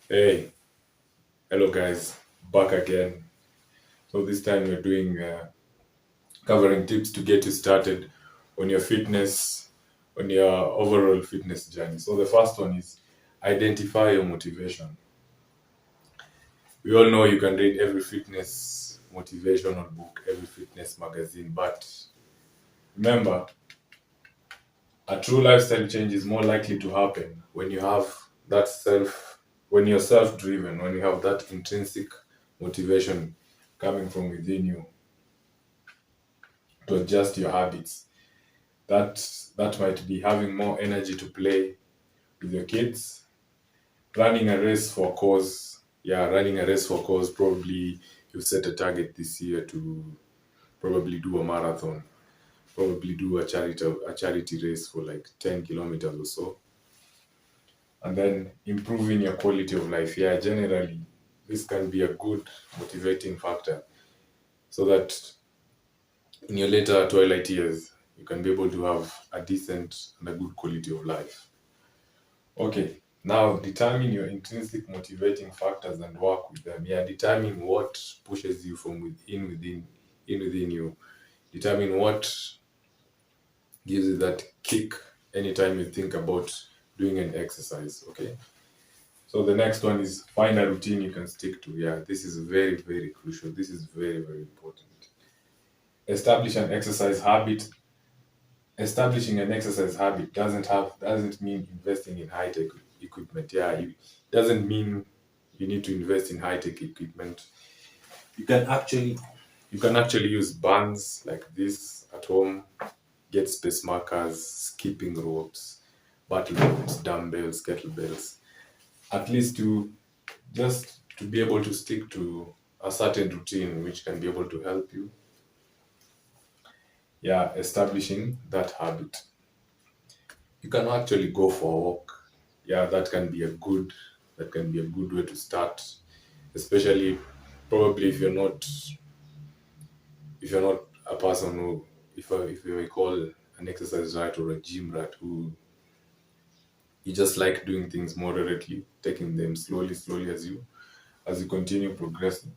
Hey, hello guys, back again. So this time we're doing covering tips to get you started on your fitness, on your overall fitness journey. So the first one is identify your motivation. We all know you can read every fitness motivational book, every fitness magazine, but remember, a true lifestyle change is more likely to happen when you have that when you're self-driven, when you have that intrinsic motivation coming from within you to adjust your habits. That that might be having more energy to play with your kids, running a race for cause. Yeah, running a race for cause. Probably you set a target this year to probably do a marathon, probably do a charity race for like 10 kilometers or so, and then improving your quality of life. Yeah, generally this can be a good motivating factor so that in your later twilight years you can be able to have a decent and a good quality of life. Okay, now determine your intrinsic motivating factors and work with them. Yeah, determine what pushes you from within you. Determine what gives you that kick anytime you think about doing an exercise. Okay. So the next one is find a routine you can stick to. Yeah, this is very, very crucial. This is very, very important. Establish an exercise habit. Establishing an exercise habit doesn't mean investing in high tech equipment. Yeah, it doesn't mean you need to invest in high tech equipment. You can actually you can actually use bands like this at home, get space markers, skipping ropes, battle ropes, dumbbells, kettlebells. At least to just to be able to stick to a certain routine which can be able to help you. Yeah, establishing that habit. You can actually go for a walk. Yeah, that can be a good way to start, especially probably if you're not a person who if you may call an exercise rat or a gym rat who you just like doing things moderately, taking them slowly as you continue progressing.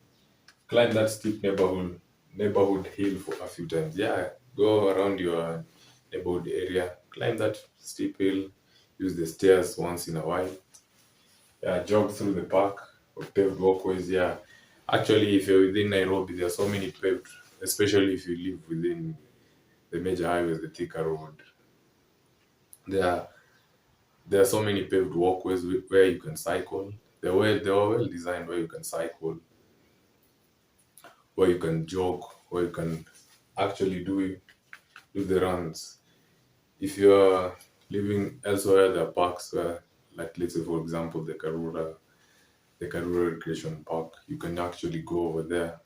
Climb that steep neighborhood hill for a few times. Yeah, go around your neighborhood area, climb that steep hill, use the stairs once in a while. Yeah, jog through the park or paved walkways. Yeah, actually, if you're within Nairobi, there are so many paved, especially if you live within the major highways, the Thika Road. There are there are so many paved walkways where you can cycle. They are well designed where you can cycle, where you can jog, where you can actually do the runs. If you're living elsewhere, there are parks where, like let's say for example, the Karura Recreation Park. You can actually go over there,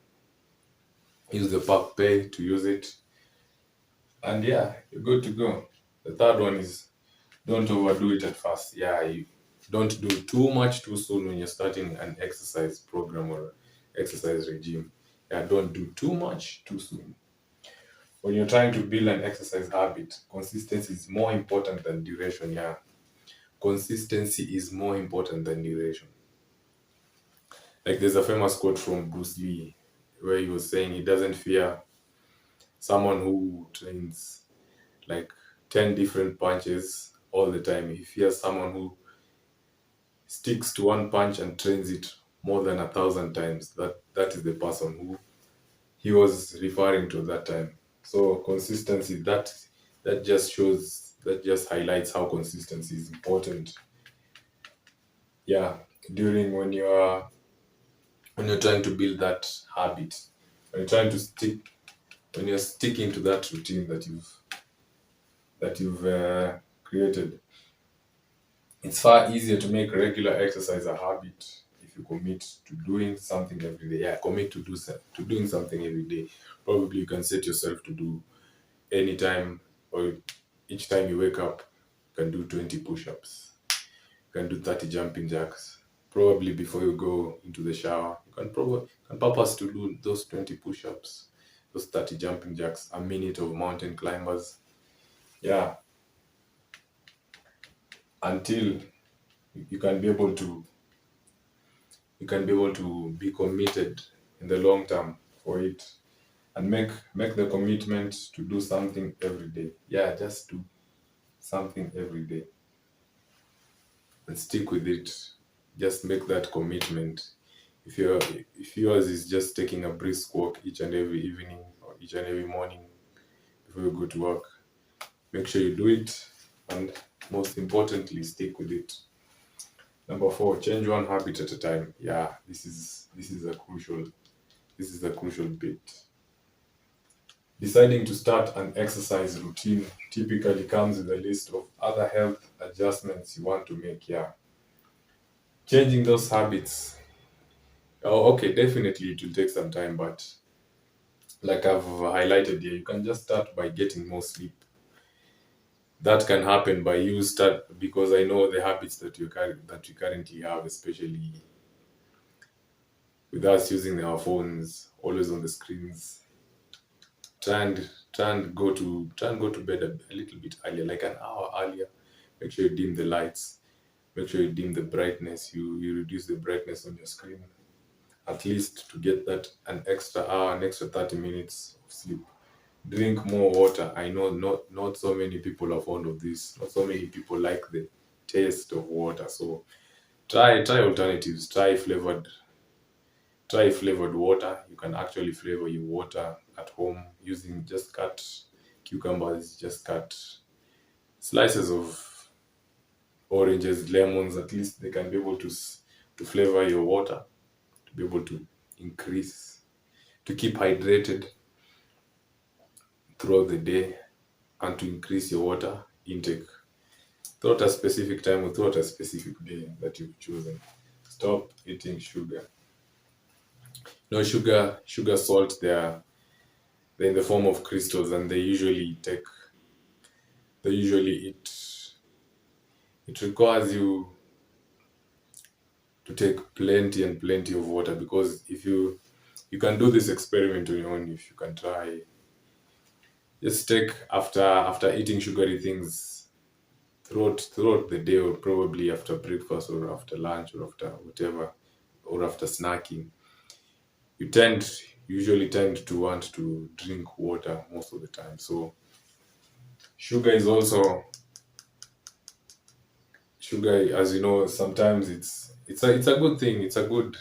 use the park pay to use it, and yeah, you're good to go. The third one is don't overdo it at first. Yeah, you don't do too much too soon when you're starting an exercise program or exercise regime. Yeah, don't do too much too soon. When you're trying to build an exercise habit, consistency is more important than duration. Yeah, consistency is more important than duration. Like there's a famous quote from Bruce Lee where he was saying he doesn't fear someone who trains like 10 different punches all the time. He fears someone who sticks to one punch and trains it more than 1,000 times. That is the person who he was referring to that time. So consistency, that just highlights how consistency is important. Yeah, during when you're trying to build that habit, when you're trying to stick when you're sticking to that routine that you've created, it's far easier to make regular exercise a habit if you commit to doing something every day. Yeah, commit to doing something every day. Probably you can set yourself to do anytime or each time you wake up, you can do 20 push-ups. You can do 30 jumping jacks. Probably before you go into the shower, you can purpose to do those 20 push-ups, those 30 jumping jacks, a minute of mountain climbers. Yeah, until you can be able to you can be able to be committed in the long term for it, and make the commitment to do something every day. Yeah, just do something every day and stick with it. Just make that commitment. If yours is just taking a brisk walk each and every evening or each and every morning before you go to work, make sure you do it, and most importantly, stick with it. Number four, change one habit at a time. Yeah, this is a crucial bit. Deciding to start an exercise routine typically comes with a list of other health adjustments you want to make. Yeah, changing those habits. Oh, okay, definitely it will take some time, but like I've highlighted here, you can just start by getting more sleep. That can happen by you start, because I know the habits that you currently have, especially with us using our phones always on the screens. Try and go to bed a little bit earlier, like an hour earlier. Make sure you dim the lights. Make sure you dim the brightness. You reduce the brightness on your screen, at least to get that an extra hour, an extra 30 minutes of sleep. Drink more water. I know not so many people are fond of this. Not so many people like the taste of water. So try alternatives. Try flavored water. You can actually flavor your water at home using just cut cucumbers, just cut slices of oranges, lemons. At least they can be able to flavor your water, to be able to increase, to keep hydrated throughout the day, and to increase your water intake throughout a specific time or throughout a specific day that you've chosen. Stop eating sugar. No sugar, salt. They're in the form of crystals, and they usually it requires you to take plenty and plenty of water, because if you can do this experiment on your own. If you can try, just take after eating sugary things throughout the day, or probably after breakfast or after lunch or after whatever, or after snacking, you usually tend to want to drink water most of the time. So sugar is also sugar, as you know, sometimes it's a good thing. It's a good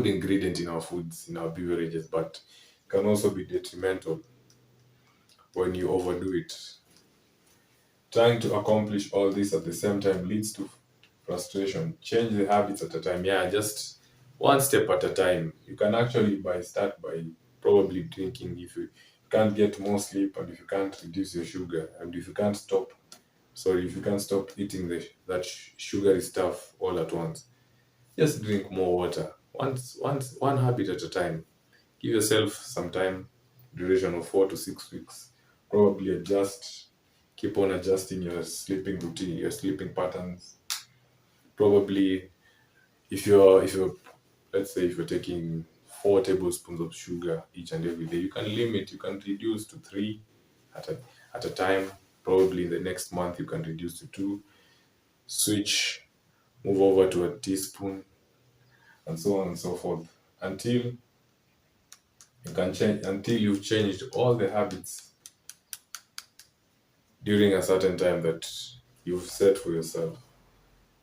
ingredient in our foods, in our beverages, but can also be detrimental when you overdo it. Trying to accomplish all this at the same time leads to frustration. Change the habits at a time. Yeah, just one step at a time. You can actually start by probably drinking. If you can't get more sleep, and if you can't reduce your sugar, and if you can't stop eating that sugary stuff all at once, just drink more water. One habit at a time. Give yourself some time, duration of 4 to 6 weeks. Probably keep on adjusting your sleeping routine, your sleeping patterns. Probably, if you're let's say if you're taking 4 tablespoons of sugar each and every day, you can reduce to three at a time. Probably the next month you can reduce to two. Switch, move over to a teaspoon, and so on and so forth, until until you've changed all the habits during a certain time that you've set for yourself.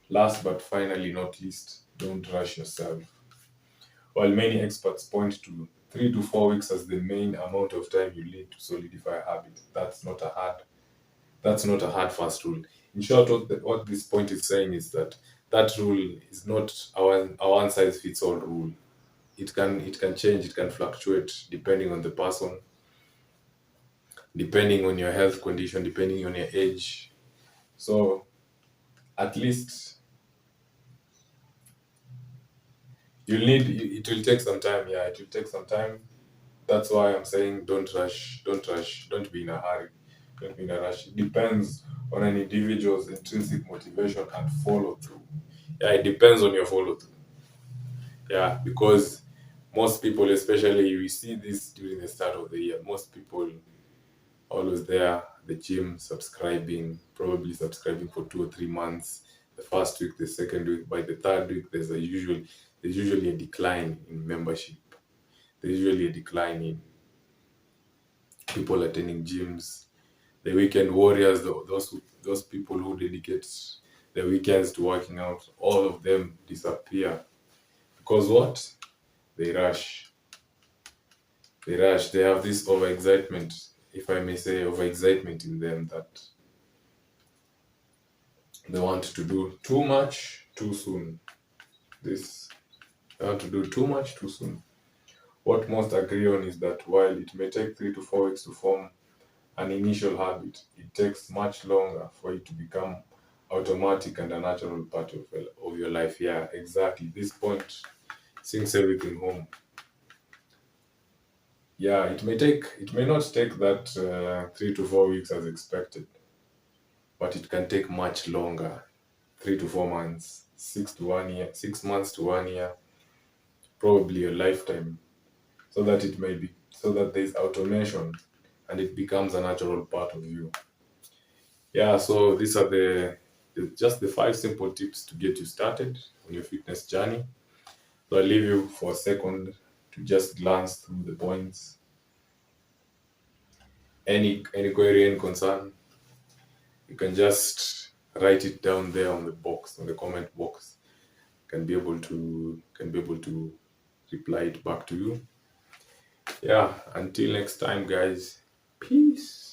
Last but finally not least, don't rush yourself. While many experts point to 3 to 4 weeks as the main amount of time you need to solidify a habit, that's not a hard fast rule. In short, what this point is saying is that that rule is not a one size fits all rule. It can change, it can fluctuate depending on the person, depending on your health condition, depending on your age. So at least it will take some time. Yeah, it will take some time. That's why I'm saying don't rush, don't be in a hurry, don't be in a rush. It depends on an individual's intrinsic motivation and follow through. Yeah, it depends on your follow through. Yeah, because most people, especially we see this during the start of the year, most people always there, the gym, subscribing, probably subscribing for 2 or 3 months. the first week, the second week. By the third week, there's usually a decline in membership. There's usually a decline in people attending gyms. The weekend warriors, those people who dedicate their weekends to working out, all of them disappear because what? They rush. They rush. They have this overexcitement, if I may say, overexcitement in them that they want to do too much too soon. This they want to do too much too soon. What most agree on is that while it may take 3 to 4 weeks to form an initial habit, it takes much longer for it to become automatic and a natural part of your life. Yeah, exactly. This point sinks everything home. Yeah, it may not take that 3 to 4 weeks as expected, but it can take much longer, 3 to 4 months, 6 to 1 year, 6 months to 1 year, probably a lifetime, so that there's automation and it becomes a natural part of you. Yeah, so these are just the 5 simple tips to get you started on your fitness journey. So I'll leave you for a second to just glance through the points. Any query, any concern, you can just write it down there on the box, on the comment box. Can be able to reply it back to you. Yeah, until next time, guys. Peace.